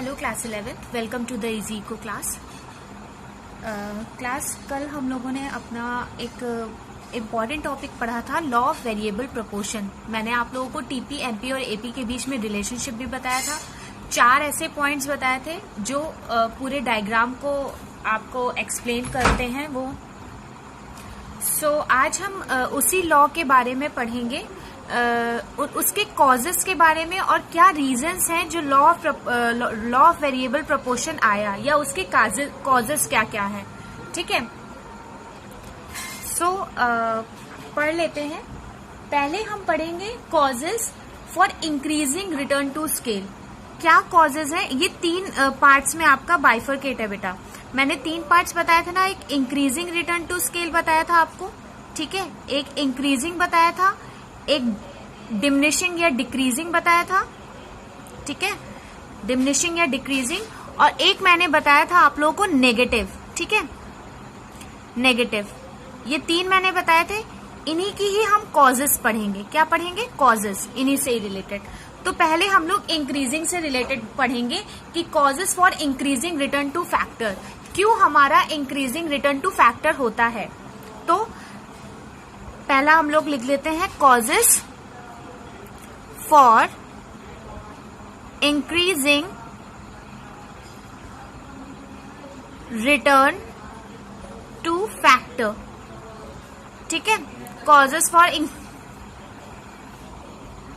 Hello class 11th, welcome to the easy eco class. कल हम लोगों ने अपना एक इम्पॉर्टेंट टॉपिक पढ़ा था, लॉ ऑफ वेरिएबल प्रोपोर्शन। मैंने आप लोगों को टीपी, एमपी और एपी के बीच में रिलेशनशिप भी बताया था। 4 ऐसे पॉइंट्स बताए थे जो पूरे डायग्राम को आपको एक्सप्लेन करते हैं वो। आज हम उसी लॉ के बारे में पढ़ेंगे, उसके कॉजेस के बारे में और क्या रीजंस हैं जो लॉ ऑफ वेरिएबल प्रोपोर्शन आया, या उसके कॉजेस क्या क्या हैं। ठीक है, पढ़ लेते हैं। पहले हम पढ़ेंगे causes for increasing return to scale. क्या कॉजेस हैं? ये 3 पार्ट्स में आपका बाइफरकेट है बेटा। मैंने 3 पार्ट्स बताया था ना, एक इंक्रीजिंग रिटर्न टू स्केल बताया था आपको, ठीक है, एक इंक्रीजिंग बताया था, एक डिमिनिशिंग या डिक्रीजिंग बताया था, ठीक है, डिमिनिशिंग या डिक्रीजिंग, और एक मैंने बताया था आप लोगों को नेगेटिव, ठीक है, नेगेटिव। ये 3 मैंने बताए थे। इन्हीं की ही हम कॉजेस पढ़ेंगे। क्या पढ़ेंगे? कॉजेस, इन्हीं से ही रिलेटेड। तो पहले हम लोग इंक्रीजिंग से रिलेटेड पढ़ेंगे कि causes for increasing return to factor, क्यों हमारा इंक्रीजिंग रिटर्न टू फैक्टर होता है। तो पहला हम लोग लिख लेते हैं causes for increasing return to factor, ठीक है, causes for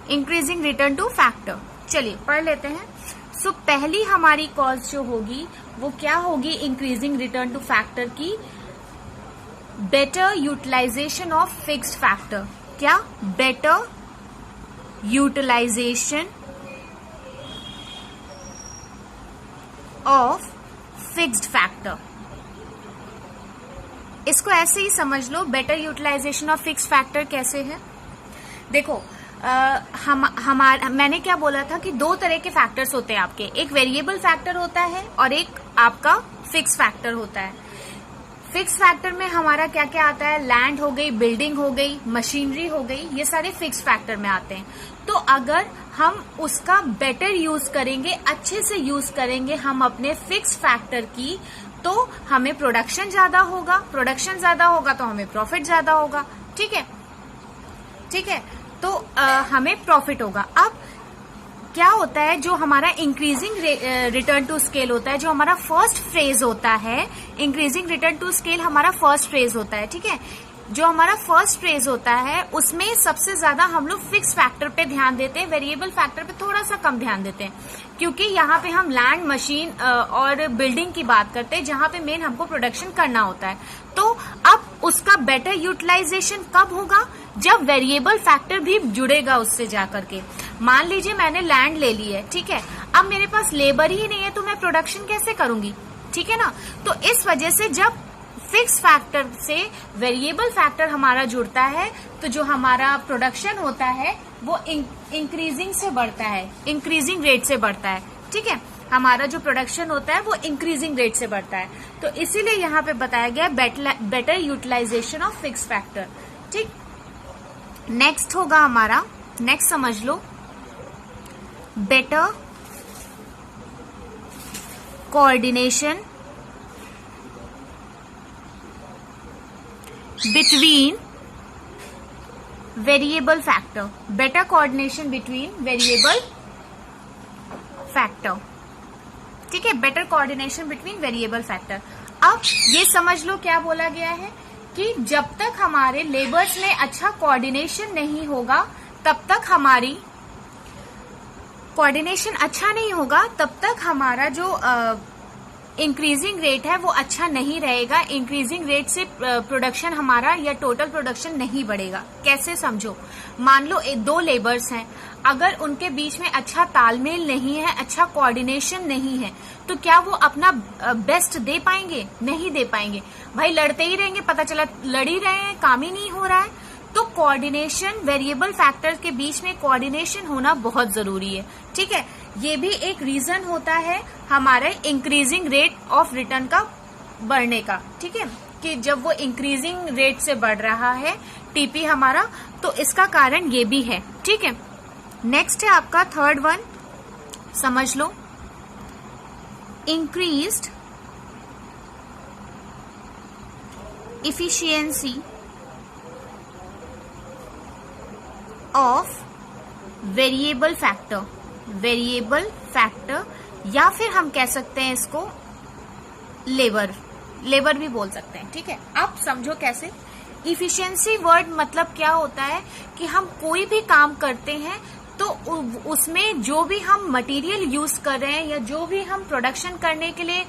increasing return to factor. चलिए पढ़ लेते हैं। पहली हमारी कॉज जो होगी वो क्या होगी इंक्रीजिंग रिटर्न टू फैक्टर की? Better utilisation of fixed factor. क्या? Better utilisation of fixed factor. इसको ऐसे ही समझ लो, better utilisation of fixed factor कैसे है। देखो, मैंने क्या बोला था कि 2 तरह के फैक्टर्स होते हैं आपके, एक वेरिएबल फैक्टर होता है और एक आपका फिक्स फैक्टर होता है। फिक्स फैक्टर में हमारा क्या क्या आता है? लैंड हो गई, बिल्डिंग हो गई, मशीनरी हो गई, ये सारे फिक्स फैक्टर में आते हैं। तो अगर हम उसका बेटर यूज करेंगे, अच्छे से यूज करेंगे हम अपने फिक्स फैक्टर की, तो हमें प्रोडक्शन ज्यादा होगा, प्रोडक्शन ज्यादा होगा तो हमें प्रॉफिट ज्यादा होगा, ठीक है, ठीक है, तो हमें प्रॉफिट होगा। अब क्या होता है, जो हमारा इंक्रीजिंग रिटर्न टू स्केल होता है, जो हमारा फर्स्ट फ्रेज होता है, इंक्रीजिंग रिटर्न टू स्केल हमारा फर्स्ट फ्रेज होता है, ठीक है, जो हमारा फर्स्ट फ्रेज होता है उसमें सबसे ज्यादा हम लोग फिक्स फैक्टर पे ध्यान देते हैं, वेरिएबल फैक्टर पे थोड़ा सा कम ध्यान देते हैं, क्योंकि यहाँ पे हम लैंड, मशीन और बिल्डिंग की बात करते हैं, जहाँ पे मेन हमको प्रोडक्शन करना होता है। तो अब उसका बेटर यूटिलाइजेशन कब होगा? जब वेरिएबल फैक्टर भी जुड़ेगा उससे जाकर के। मान लीजिए मैंने लैंड ले ली है, ठीक है, अब मेरे पास लेबर ही नहीं है तो मैं प्रोडक्शन कैसे करूंगी, ठीक है ना। तो इस वजह से जब फिक्स फैक्टर से वेरिएबल फैक्टर हमारा जुड़ता है तो जो हमारा प्रोडक्शन होता है वो इंक्रीजिंग से बढ़ता है, इंक्रीजिंग रेट से बढ़ता है, ठीक है, हमारा जो प्रोडक्शन होता है वो इंक्रीजिंग रेट से बढ़ता है। तो इसीलिए यहाँ पे बताया गया better utilisation of fix factor, ठीक। नेक्स्ट होगा हमारा, नेक्स्ट समझ लो, better coordination between variable factor, better coordination between variable factor, ठीक है, better coordination between variable factor. अब ये समझ लो क्या बोला गया है कि जब तक हमारे लेबर्स में अच्छा कोऑर्डिनेशन नहीं होगा, तब तक हमारी कोऑर्डिनेशन अच्छा नहीं होगा, तब तक हमारा जो इंक्रीजिंग रेट है वो अच्छा नहीं रहेगा। इंक्रीजिंग रेट से प्रोडक्शन हमारा या टोटल प्रोडक्शन नहीं बढ़ेगा। कैसे समझो, मान लो 2 लेबर्स हैं, अगर उनके बीच में अच्छा तालमेल नहीं है, अच्छा कोऑर्डिनेशन नहीं है, तो क्या वो अपना बेस्ट दे पाएंगे? नहीं दे पाएंगे। भाई लड़ते ही रहेंगे, पता चला लड़ ही रहे हैं, काम ही नहीं हो रहा है। तो कोऑर्डिनेशन, वेरिएबल फैक्टर के बीच में कोऑर्डिनेशन होना बहुत जरूरी है, ठीक है। ये भी एक रीजन होता है हमारे इंक्रीजिंग रेट ऑफ रिटर्न का बढ़ने का, ठीक है, कि जब वो इंक्रीजिंग रेट से बढ़ रहा है टीपी हमारा, तो इसका कारण ये भी है, ठीक है। नेक्स्ट है आपका थर्ड वन, समझ लो, increased efficiency of variable factor या फिर हम कह सकते हैं इसको लेबर भी बोल सकते हैं, ठीक है। आप समझो कैसे। इफिशिएंसी वर्ड मतलब क्या होता है कि हम कोई भी काम करते हैं तो उसमें जो भी हम मटेरियल यूज कर रहे हैं या जो भी हम प्रोडक्शन करने के लिए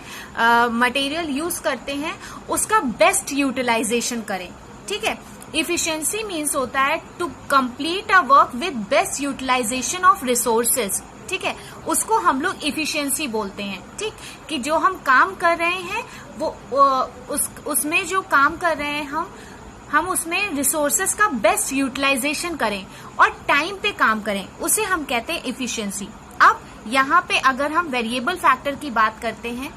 मटेरियल यूज करते हैं उसका बेस्ट यूटिलाइजेशन करें, ठीक है। इफिशिएंसी मीन्स होता है to complete a work with best utilisation of resources, ठीक है। उसको हम लोग इफिशिएंसी बोलते हैं, ठीक। कि जो हम काम कर रहे हैं वो उसमें जो काम कर रहे हैं हम उसमें रिसोर्सेस का बेस्ट यूटिलाइजेशन करें और टाइम पे काम करें, उसे हम कहते हैं इफिशिएंसी। अब यहाँ पे अगर हम वेरिएबल फैक्टर की बात करते हैं,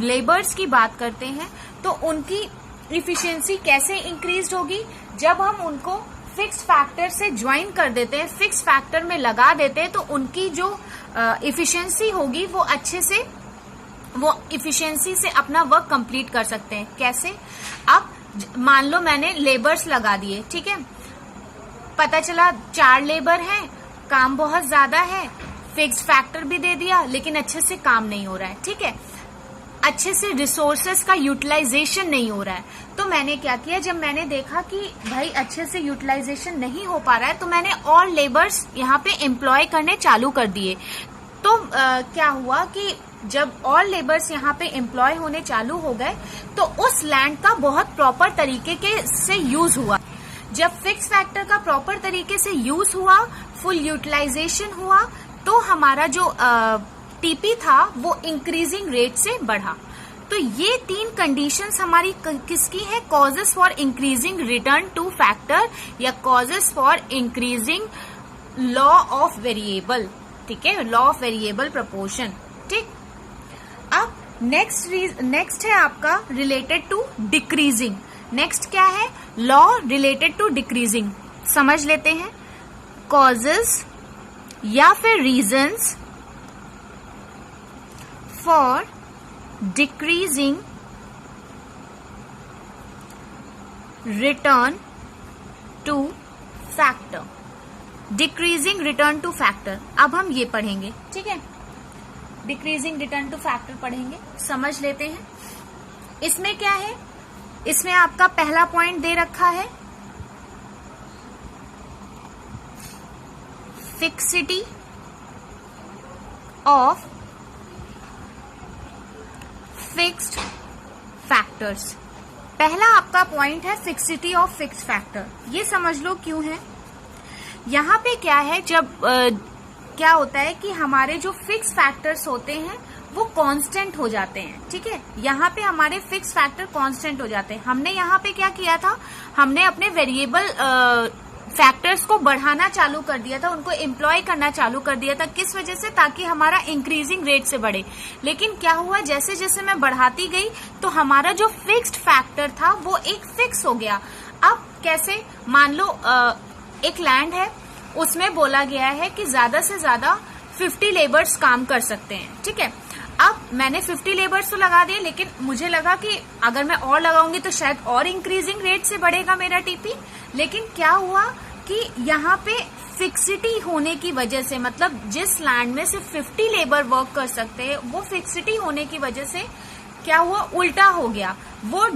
लेबर्स की बात करते हैं, तो उनकी इफिशिएंसी कैसे इंक्रीज होगी? जब हम उनको फिक्स फैक्टर से ज्वाइन कर देते हैं, फिक्स फैक्टर में लगा देते हैं, तो उनकी जो इफिशिएंसी होगी वो इफिशिएंसी से अपना वर्क कंप्लीट कर सकते हैं। कैसे? अब मान लो मैंने लेबर्स लगा दिए, ठीक है। पता चला 4 लेबर हैं, काम बहुत ज्यादा है, फिक्स फैक्टर भी दे दिया, लेकिन अच्छे से काम नहीं हो रहा है, ठीक है। अच्छे से रिसोर्सेस का यूटिलाइजेशन नहीं हो रहा है, तो मैंने क्या किया, जब मैंने देखा कि भाई अच्छे से यूटिलाइजेशन नहीं हो पा रहा है, तो मैंने और लेबर्स यहाँ पे एम्प्लॉय करने चालू कर दिए। तो क्या हुआ कि जब और लेबर्स यहाँ पे एम्प्लॉय होने चालू हो गए तो उस लैंड का बहुत प्रॉपर तरीके से यूज हुआ। जब फिक्स फैक्टर का प्रॉपर तरीके से यूज हुआ, फुल यूटिलाइजेशन हुआ, तो हमारा जो टीपी था वो इंक्रीजिंग रेट से बढ़ा। तो ये 3 कंडीशंस हमारी किसकी है? Causes for increasing return to factor या causes for increasing law of variable, ठीक है, लॉ ऑफ वेरिएबल प्रपोर्शन, ठीक। अब नेक्स्ट है आपका रिलेटेड टू डिक्रीजिंग। नेक्स्ट क्या है? Law related to decreasing. समझ लेते हैं। कॉजेस या फिर reasons for decreasing return to factor. Decreasing return to factor, अब हम ये पढ़ेंगे, ठीक है। डिक्रीजिंग रिटर्न टू फैक्टर पढ़ेंगे, समझ लेते हैं। इसमें क्या है? इसमें आपका पहला पॉइंट दे रखा है फिक्सिटी ऑफ फिक्स्ड फैक्टर्स। पहला आपका पॉइंट है फिक्सिटी ऑफ फिक्स्ड फैक्टर। ये समझ लो क्यों है। यहाँ पे क्या है, जब क्या होता है कि हमारे जो फिक्स फैक्टर्स होते हैं वो कांस्टेंट हो जाते हैं, ठीक है। यहाँ पे हमारे फिक्स फैक्टर कांस्टेंट हो जाते हैं। हमने यहाँ पे क्या किया था, हमने अपने वेरिएबल फैक्टर्स को बढ़ाना चालू कर दिया था, उनको एम्प्लॉय करना चालू कर दिया था। किस वजह से? ताकि हमारा इंक्रीजिंग रेट से बढ़े। लेकिन क्या हुआ, जैसे जैसे मैं बढ़ाती गई तो हमारा जो फिक्स्ड फैक्टर था वो एक फिक्स हो गया। अब कैसे? मान लो एक लैंड है, उसमें बोला गया है कि ज्यादा से ज्यादा 50 लेबर्स काम कर सकते हैं, ठीक है। अब मैंने 50 लेबर्स तो लगा दिए, लेकिन मुझे लगा कि अगर मैं और लगाऊंगी तो शायद और इंक्रीजिंग रेट से बढ़ेगा मेरा टीपी। लेकिन क्या हुआ कि यहाँ पे फिक्सिटी होने की वजह से, मतलब जिस लैंड में सिर्फ 50 लेबर वर्क कर सकते हैं, वो फिक्सिटी होने की वजह से क्या हुआ, उल्टा हो गया, वो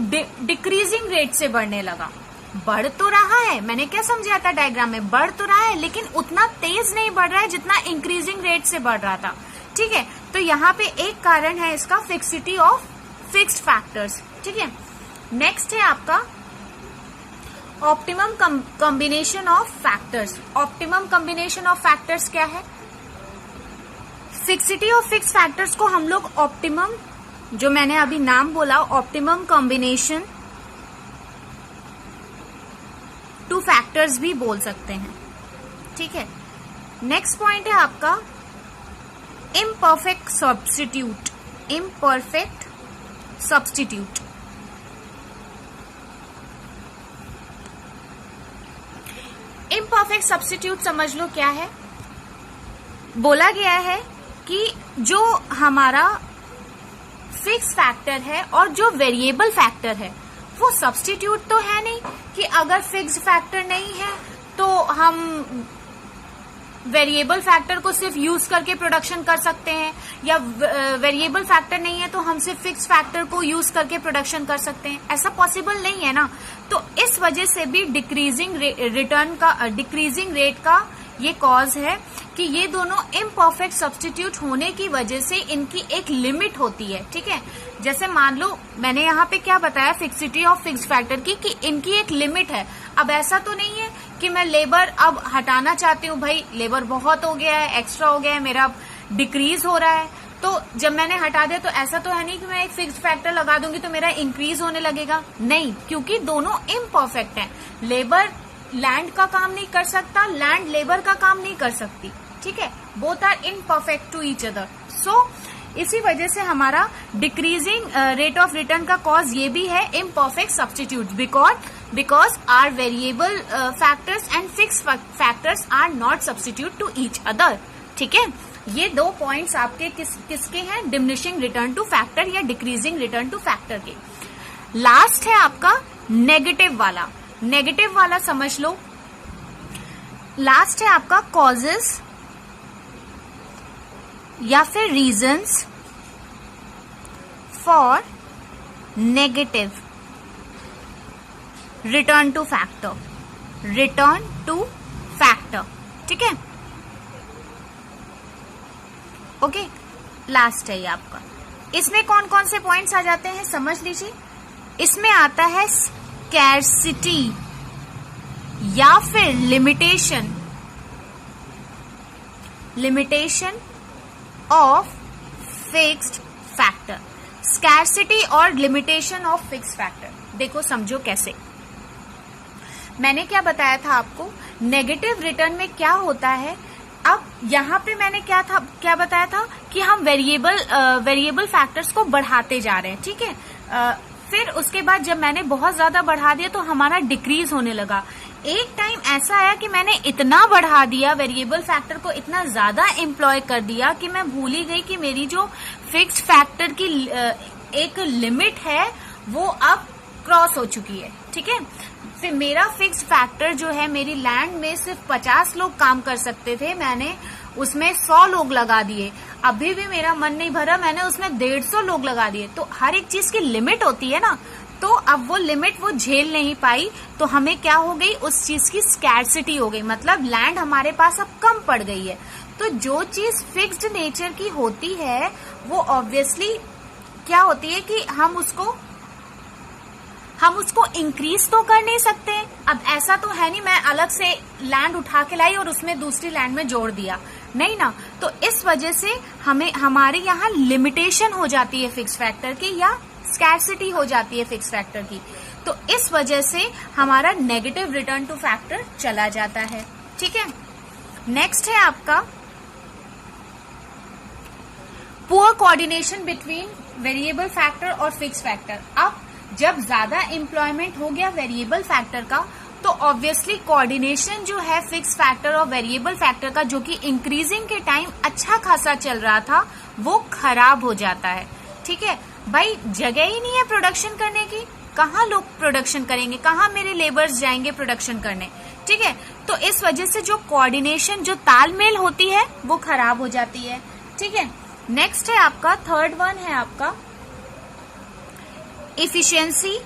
डिक्रीजिंग रेट से बढ़ने लगा। बढ़ तो रहा है, मैंने क्या समझाया था डायग्राम में, बढ़ तो रहा है लेकिन उतना तेज नहीं बढ़ रहा है जितना इंक्रीजिंग रेट से बढ़ रहा था, ठीक है। तो यहाँ पे एक कारण है इसका फिक्सिटी ऑफ फिक्स्ड फैक्टर्स, ठीक है। नेक्स्ट है आपका optimum combination of factors. Optimum combination of factors क्या है? फिक्सिटी ऑफ फिक्स्ड फैक्टर्स को हम लोग ऑप्टिमम, जो मैंने अभी नाम बोला, ऑप्टिमम कॉम्बिनेशन टू फैक्टर्स भी बोल सकते हैं, ठीक है। नेक्स्ट पॉइंट है आपका imperfect substitute. Imperfect substitute, imperfect substitute समझ लो क्या है। बोला गया है कि जो हमारा फिक्स फैक्टर है और जो वेरिएबल फैक्टर है वो सब्स्टिट्यूट तो है नहीं कि अगर फिक्स फैक्टर नहीं है तो हम वेरिएबल फैक्टर को सिर्फ यूज करके प्रोडक्शन कर सकते हैं, या वेरिएबल फैक्टर नहीं है तो हम सिर्फ फिक्स फैक्टर को यूज करके प्रोडक्शन कर सकते हैं। ऐसा पॉसिबल नहीं है ना। तो इस वजह से भी डिक्रीजिंग रेट का ये कॉज है कि ये दोनों इम्परफेक्ट सब्स्टिट्यूट होने की वजह से इनकी एक लिमिट होती है। ठीक है, जैसे मान लो मैंने यहाँ पे क्या बताया फिक्सिटी ऑफ फिक्स फैक्टर की कि इनकी एक लिमिट है। अब ऐसा तो नहीं है कि मैं लेबर अब हटाना चाहती हूँ, भाई लेबर बहुत हो गया है, एक्स्ट्रा हो गया है, मेरा डिक्रीज हो रहा है, तो जब मैंने हटा दिया तो ऐसा तो है नहीं कि मैं एक फिक्स फैक्टर लगा दूंगी तो मेरा इंक्रीज होने लगेगा। नहीं, क्योंकि दोनों इम्परफेक्ट हैं। लेबर लैंड का काम नहीं कर सकता, लैंड लेबर का काम नहीं कर सकती। ठीक है, both are imperfect to each other. So इसी वजह से हमारा डिक्रीजिंग रेट ऑफ रिटर्न का कॉज ये भी है imperfect substitute, because are variable factors and fix factors are not substitute to each other. ठीक है, ये दो पॉइंट्स आपके किसके हैं, डिमिनिशिंग रिटर्न टू फैक्टर या डिक्रीजिंग रिटर्न टू फैक्टर के। लास्ट है आपका नेगेटिव वाला। नेगेटिव वाला समझ लो। लास्ट है आपका कॉजेस या फिर reasons for negative return to factor. ठीक है, ओके, लास्ट है ये आपका। इसमें कौन कौन से पॉइंट्स आ जाते हैं समझ लीजिए। इसमें आता है स्कैर्सिटी या फिर limitation of fixed factor. Scarcity और लिमिटेशन ऑफ फिक्स्ड फैक्टर देखो समझो कैसे। मैंने क्या बताया था आपको, नेगेटिव रिटर्न में क्या होता है। अब यहाँ पे मैंने क्या बताया था कि हम वेरिएबल फैक्टर्स को बढ़ाते जा रहे हैं। ठीक है, फिर उसके बाद जब मैंने बहुत ज्यादा बढ़ा दिया तो हमारा डिक्रीज होने लगा। एक टाइम ऐसा आया कि मैंने इतना बढ़ा दिया, वेरिएबल फैक्टर को इतना ज्यादा एम्प्लॉय कर दिया कि मैं भूल ही गई कि मेरी जो फिक्स्ड फैक्टर की एक लिमिट है वो अब क्रॉस हो चुकी है। ठीक है, फिर मेरा फिक्स्ड फैक्टर जो है, मेरी लैंड में सिर्फ 50 लोग काम कर सकते थे, मैंने उसमें 100 लोग लगा दिए। अभी भी मेरा मन नहीं भरा, मैंने उसमें 150 लोग लगा दिए। तो हर एक चीज की लिमिट होती है ना, तो अब वो लिमिट वो झेल नहीं पाई, तो हमें क्या हो गई, उस चीज की स्कैर्सिटी हो गई, मतलब लैंड हमारे पास अब कम पड़ गई है। तो जो चीज फिक्स्ड नेचर की होती है वो ऑब्वियसली क्या होती है कि हम उसको इंक्रीज तो कर नहीं सकते। अब ऐसा तो है नहीं मैं अलग से लैंड उठा के लाई और उसमें दूसरी लैंड में जोड़ दिया, नहीं ना। तो इस वजह से हमारे यहाँ लिमिटेशन हो जाती है फिक्स फैक्टर की, या स्कैर्सिटी हो जाती है फिक्स फैक्टर की। तो इस वजह से हमारा नेगेटिव रिटर्न टू फैक्टर चला जाता है। ठीक है, नेक्स्ट है आपका poor coordination between variable factor और फिक्स फैक्टर। अब जब ज्यादा एम्प्लॉयमेंट हो गया वेरिएबल फैक्टर का, तो ऑब्वियसली कोऑर्डिनेशन जो है फिक्स फैक्टर और वेरिएबल फैक्टर का, जो कि इंक्रीजिंग के टाइम अच्छा खासा चल रहा था, वो खराब हो जाता है। ठीक है भाई, जगह ही नहीं है प्रोडक्शन करने की, कहाँ लोग प्रोडक्शन करेंगे, कहाँ मेरे लेबर्स जाएंगे प्रोडक्शन करने। ठीक है, तो इस वजह से जो कोऑर्डिनेशन, जो तालमेल होती है, वो खराब हो जाती है। ठीक है, नेक्स्ट है आपका थर्ड वन है आपका efficiency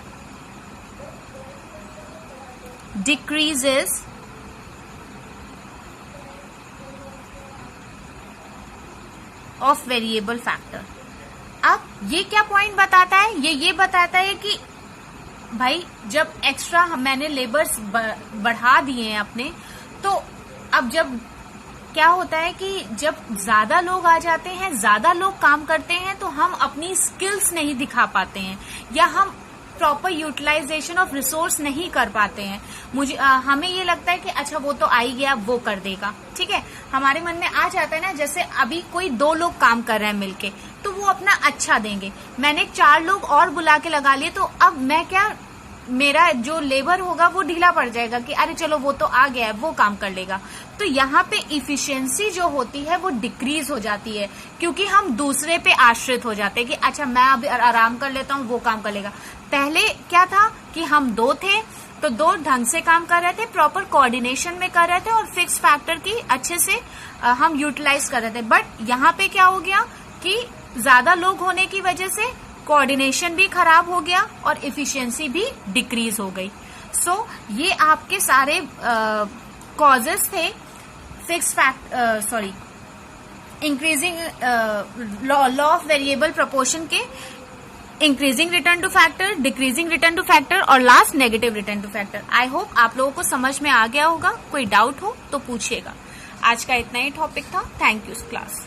decreases of variable factor। अब ये क्या पॉइंट बताता है, ये बताता है कि भाई जब एक्स्ट्रा मैंने लेबर्स बढ़ा दिए हैं अपने, तो अब जब क्या होता है कि जब ज्यादा लोग आ जाते हैं, ज्यादा लोग काम करते हैं, तो हम अपनी स्किल्स नहीं दिखा पाते हैं, या हम प्रॉपर यूटिलाइजेशन ऑफ रिसोर्स नहीं कर पाते हैं। हमें ये लगता है कि अच्छा वो तो आ ही गया, वो कर देगा। ठीक है, हमारे मन में आ जाता है ना, जैसे अभी कोई 2 लोग काम कर रहे हैं मिलके, तो वो अपना अच्छा देंगे। मैंने 4 लोग और बुला के लगा लिए, तो अब मैं क्या मेरा जो लेबर होगा वो ढीला पड़ जाएगा कि अरे चलो वो तो आ गया है, वो काम कर लेगा। तो यहाँ पे इफिशियंसी जो होती है वो डिक्रीज हो जाती है, क्योंकि हम दूसरे पे आश्रित हो जाते हैं कि अच्छा मैं अभी आराम कर लेता हूँ, वो काम कर लेगा। पहले क्या था कि हम 2 थे तो 2 ढंग से काम कर रहे थे, प्रॉपर कोऑर्डिनेशन में कर रहे थे और फिक्स फैक्टर की अच्छे से हम यूटिलाइज कर रहे थे। बट यहाँ पे क्या हो गया कि ज्यादा लोग होने की वजह से कोऑर्डिनेशन भी खराब हो गया और इफिशियंसी भी डिक्रीज हो गई। सो ये आपके सारे कॉजेस थे fix increasing law of variable proportion के, increasing return to factor, decreasing return to factor और last negative return to factor. I hope आप लोगों को समझ में आ गया होगा। कोई डाउट हो तो पूछिएगा। आज का इतना ही टॉपिक था। Thank you class.